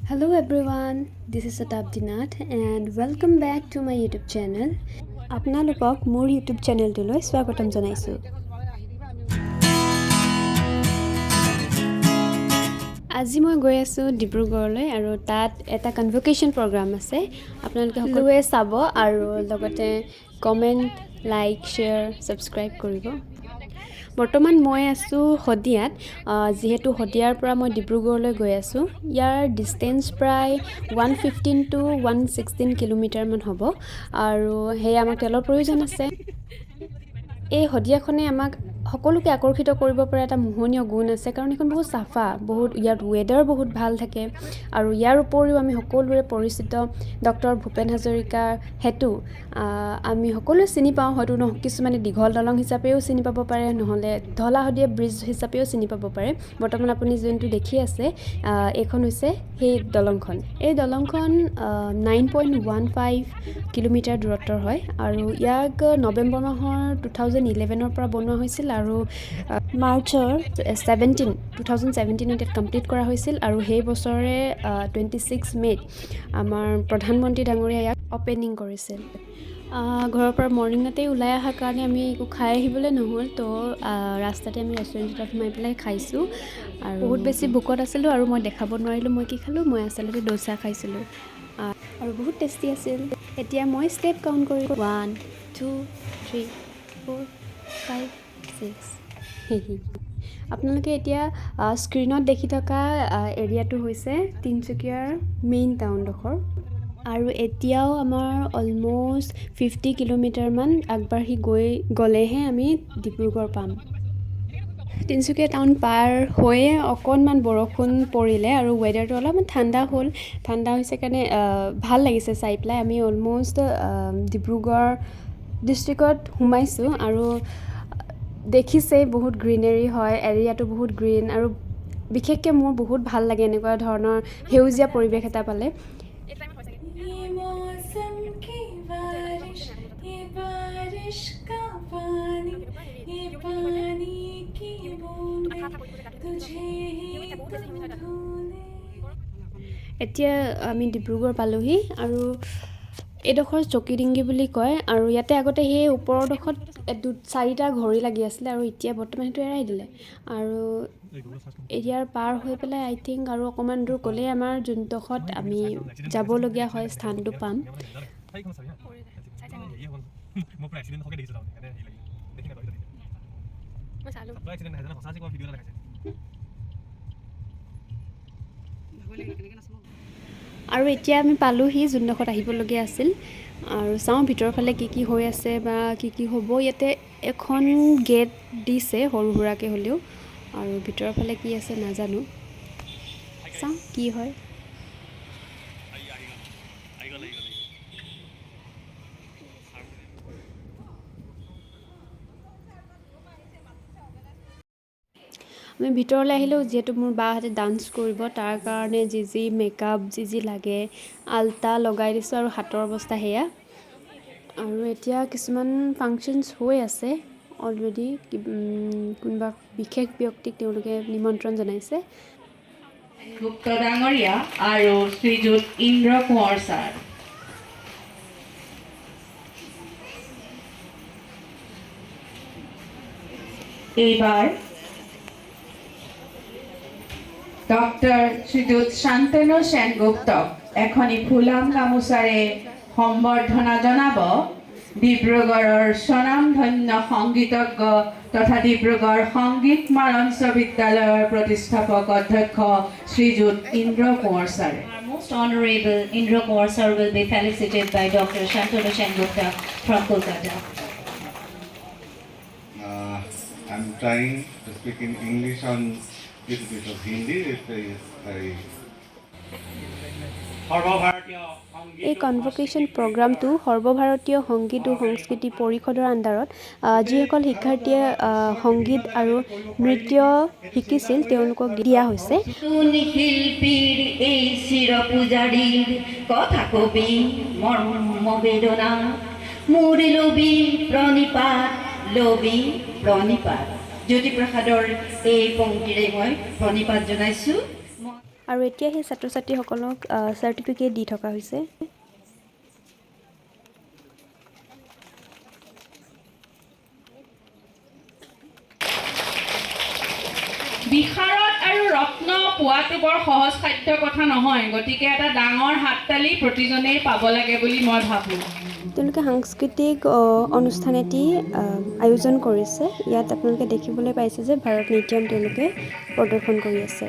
Hello everyone, this is Satabdi Nath and welcome back to my YouTube channel. আপোনালোকক মোৰ YouTube চেনেলটোলৈ স্বাগতম জনাইছো। আজি মই গৈ আছো ডিব্ৰুগড়লৈ আৰু তাত এটা কনভোকেশন প্ৰগ্ৰাম আছে। আপোনালোকে সকলোৱে চাব আৰু লগতে কমেন্ট, লাইক, শেয়াৰ, সাবস্ক্ৰাইব কৰিব। বৰ্তমান মই আছো হদিয়াত, যেহেতু হদিয়াৰ পৰা মই ডিব্ৰুগড়লৈ গৈ আছো। ইয়াৰ ডিসটেন্স প্ৰায় 115 to 116 কিলোমিটাৰ মান হ'ব আৰু হে আমাক তেলৰ প্ৰয়োজন আছে। এই হদিয়াখনে আমাক সকলোকে আকৰ্ষিত কৰিব পৰা এটা মোহনীয় গুণ আছে, কাৰণ এখন বহুত সাফা, বহুত ইয়াৰ ওয়েদাৰ বহুত ভাল থাকে আৰু ইয়াৰ উপৰিও আমি সকলোৰে পৰিচিত ডক্টৰ ভূপেন হাজৰিকাৰ হেতু আমি সকলোৱে চিনি পাওঁ। হয়তো কিছুমানে দীঘল দলং হিচাপেও চিনি পাব পাৰে, নহলে ধলা শদিয়া ব্ৰিজ হিচাপেও চিনি পাব পাৰে। বৰ্তমান আপুনি যোনটো দেখি আছে এইখন হৈছে সেই দলংখন। এই দলংখন 9.15 কিলোমিটাৰ দূৰত্বৰ হয় আৰু ইয়াক নৱেম্বৰ মাহৰ 2011 পৰা বনোৱা হৈছিল আৰু মাৰ্চৰ 2017 ইয়াত কমপ্লিট কৰা হৈছিল আৰু সেই বছৰে 26 মে'ত আমাৰ প্ৰধানমন্ত্ৰী ডাঙৰীয়া ইয়াক অপেনিং কৰিছিল। ঘৰৰ পৰা মৰ্ণিঙতেই ওলাই অহাৰ কাৰণে আমি একো খাই আহিবলৈ নহ'ল, তো ৰাস্তাতে আমি ৰেষ্টুৰেণ্টত সোমাই পেলাই খাইছোঁ আৰু বহুত বেছি ভোকত আছিলোঁ আৰু মই দেখাব নোৱাৰিলোঁ মই কি খালোঁ। মই আচলতে ডোচা খাইছিলোঁ আৰু বহুত টেষ্টি আছিল। এতিয়া মই ষ্টেপ কাউণ্ট কৰি 1 2 3 4 5 6 আপোনালোকে এতিয়া স্ক্ৰীনত দেখি থকা এৰিয়াটো হৈছে তিনচুকীয়াৰ মেইন টাউনডোখৰ আৰু এতিয়াও আমাৰ অলমোষ্ট 50 কিলোমিটাৰমান আগবাঢ়ি গ'লেহে আমি ডিব্ৰুগড় পাম। তিনচুকীয়া টাউন পাৰ হৈয়ে অকণমান বৰষুণ পৰিলে আৰু ৱেডাৰটো অলপমান ঠাণ্ডা হৈছে কাৰণে ভাল লাগিছে চাই পেলাই। আমি অলমোষ্ট ডিব্ৰুগড় ডিষ্ট্ৰিক্টত সোমাইছোঁ আৰু দেখিছেই বহুত গ্ৰীনেৰী হয়, এৰিয়াটো বহুত গ্ৰীণ আৰু বিশেষকৈ মোৰ বহুত ভাল লাগে এনেকুৱা ধৰণৰ সেউজীয়া পৰিৱেশ এটা পালে। এতিয়া আমি ডিব্ৰুগড় পালোহি আৰু এইডোখৰ চকীডিঙ্গি বুলি কয় আৰু ইয়াতে আগতে সেই ওপৰৰ ডোখৰত 4টা ঘড়ী লাগি আছিলে আৰু এতিয়া বৰ্তমান সেইটো এৰাই দিলে আৰু এৰিয়াৰ পাৰ হৈ পেলাই আই থিংক আৰু অকণমান দূৰ গ'লেই আমাৰ যোনডোখৰত আমি যাবলগীয়া হয় স্থানটো পাম। আৰু এতিয়া আমি পালোহি যোনডোখৰত আহিবলগীয়া আছিল আৰু চাওঁ ভিতৰৰ ফালে কি হৈ আছে বা কি হ'ব। ইয়াতে এখন গেট দিছে সৰু সুৰাকৈ হ'লেও আৰু ভিতৰৰ ফালে কি আছে নাজানো, চাওঁ কি হয়। আমি ভিতৰলৈ আহিলেও যিহেতু মোৰ বাহঁতে ডান্স কৰিব তাৰ কাৰণে যি মেকআপ যি লাগে আলতা লগাই দিছোঁ আৰু হাতৰ অৱস্থা সেয়া। আৰু এতিয়া কিছুমান ফাংচনছ হৈ আছে অলৰেডি, কোনোবা বিশেষ ব্যক্তিক তেওঁলোকে নিমন্ত্ৰণ জনাইছে। গুপ্ত ডাঙৰীয়া আৰু শ্ৰীযুত ইন্দ্ৰ কোঁৱৰ ছাৰ। এইবাৰ ডক্টৰ শ্ৰীযুত শান্তনু সেনগুপ্তক এখনি ফুলাম গামোচাৰে সম্বৰ্ধনা জনাব ডিব্ৰুগড়ৰ স্বনামধন্য সংগীতজ্ঞ তথা ডিব্ৰুগড় সংগীত মঞ্চ বিদ্যালয়ৰ প্ৰতিষ্ঠাপক অধ্যক্ষ শ্ৰীযুত ইন্দ্ৰ কোঁৱৰ ছাৰে। Most Honorable Indra Kaur sir will be felicitated by Dr. Shantanu Sengupta from Kolkata. I'm trying to speak in English on little bit of Hindi if I এই কনভোকেশ্যন প্ৰগ্ৰামটো সৰ্বভাৰতীয় সংগীত আৰু সংস্কৃতি পৰিষদৰ আণ্ডাৰত যিসকল শিক্ষাৰ্থীয়ে সংগীত আৰু নৃত্য শিকিছিল তেওঁলোকক দিয়া হৈছে। শিল্পীৰ এই চিৰ পূজাৰীৰ কথা কবি মৰ্মবেদনা মোৰ লবি প্ৰণিপাত জ্যোতিপ্ৰসাদৰ এই পংক্তিৰে মই প্ৰণিপাত জনাইছোঁ। আৰু এতিয়া সেই ছাত্ৰ ছাত্ৰীসকলক চাৰ্টিফিকেট দি থকা হৈছে। বিশাৰদ আৰু ৰত্ন পোৱাটো বৰ সহজ সাধ্য কথা নহয়, গতিকে এটা ডাঙৰ হাততালি প্ৰতিজনেই পাব লাগে বুলি মই ভাবোঁ। তেওঁলোকে সাংস্কৃতিক অনুষ্ঠান এটি আয়োজন কৰিছে। ইয়াত আপোনালোকে দেখিবলৈ পাইছে যে ভাৰত নাট্যম তেওঁলোকে প্ৰদৰ্শন কৰি আছে।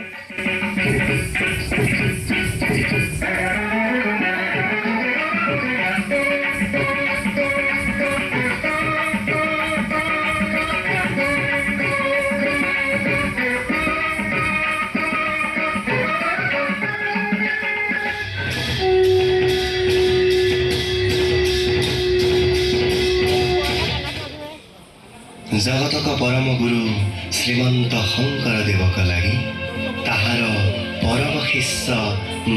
जगतक परम गुरु श्रीमंत शंकरदेवक लागि ताहार परम शिष्य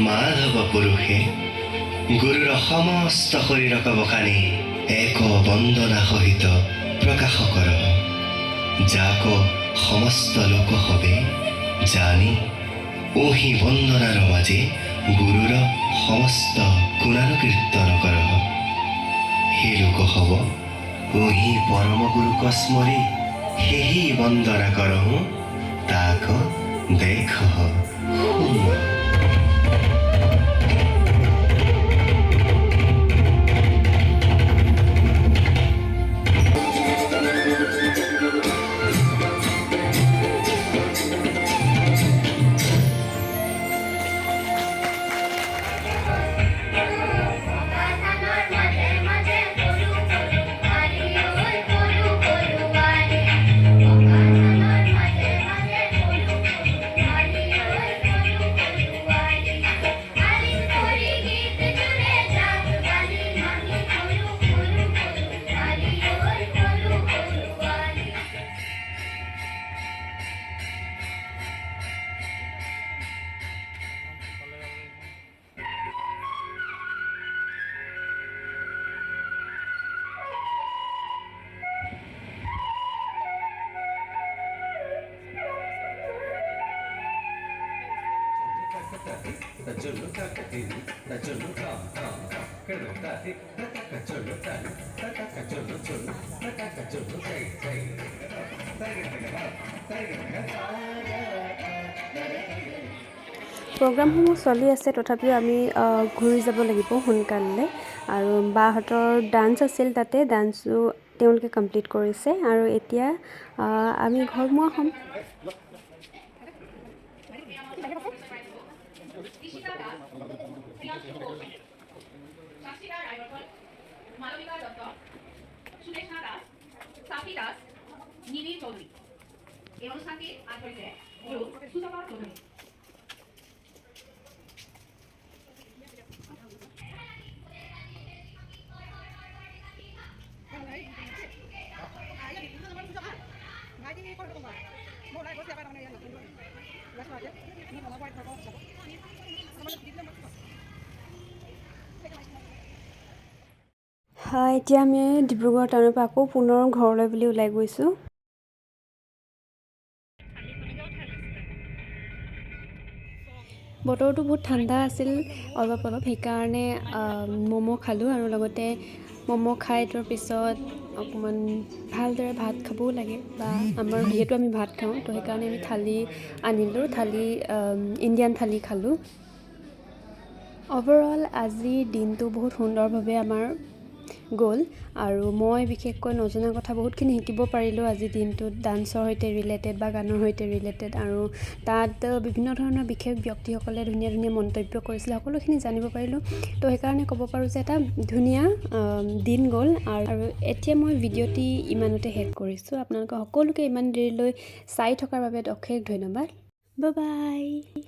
माधव पुरुषे गुरुर समस्त शरीरक बखानी एक वंदना सहित प्रकाश कर, जाक समस्त लोक हबे जानी ओही वंदनार माजे गुरुर समस्त गुणानुकीर्तन कर। हे लोक हब ओही परम गुरु कस्मरी हेही वंदना करहु ताक देख প্ৰগ্ৰামসমূহ চলি আছে, তথাপিও আমি ঘূৰি যাব লাগিব সোনকালে। আৰু বাহঁতৰ ডান্স আছিল, তাতে ডান্সো তেওঁলোকে কমপ্লিট কৰিছে। আৰু এতিয়া আমি ঘৰমুৱা হ'ম। এতিয়া আমি ডিব্ৰুগড় টাউনৰ পৰা আকৌ পুনৰ ঘৰলৈ বুলি ওলাই গৈছোঁ। বতৰটো বহুত ঠাণ্ডা আছিল অলপ সেইকাৰণে ম'ম' খালোঁ। আৰু লগতে ম'ম' খাই তাৰ পিছত অকণমান ভালদৰে ভাত খাবও লাগে, বা আমাৰ যিহেতু আমি ভাত খাওঁ, তো সেইকাৰণে আমি থালি আনিলোঁ। ইণ্ডিয়ান থালি খালোঁ। অভাৰঅল আজিৰ দিনটো বহুত সুন্দৰভাৱে আমাৰ গ'ল। আৰু মই বিশেষকৈ নজনা কথা বহুতখিনি শিকিব পাৰিলোঁ আজিৰ দিনটোত, ডান্সৰ সৈতে ৰিলেটেড বা গানৰ সৈতে ৰিলেটেড। আৰু তাত বিভিন্ন ধৰণৰ বিশেষ ব্যক্তিসকলে ধুনীয়া ধুনীয়া মন্তব্য কৰিছিলে, সকলোখিনি জানিব পাৰিলোঁ। তো সেইকাৰণে ক'ব পাৰোঁ যে এটা ধুনীয়া দিন গ'ল। আৰু এতিয়া মই ভিডিঅ'টি ইমানতে শেষ কৰিছোঁ। আপোনালোকে সকলোকে ইমান দেৰিলৈ চাই থকাৰ বাবে অশেষ ধন্যবাদ। Bye bye.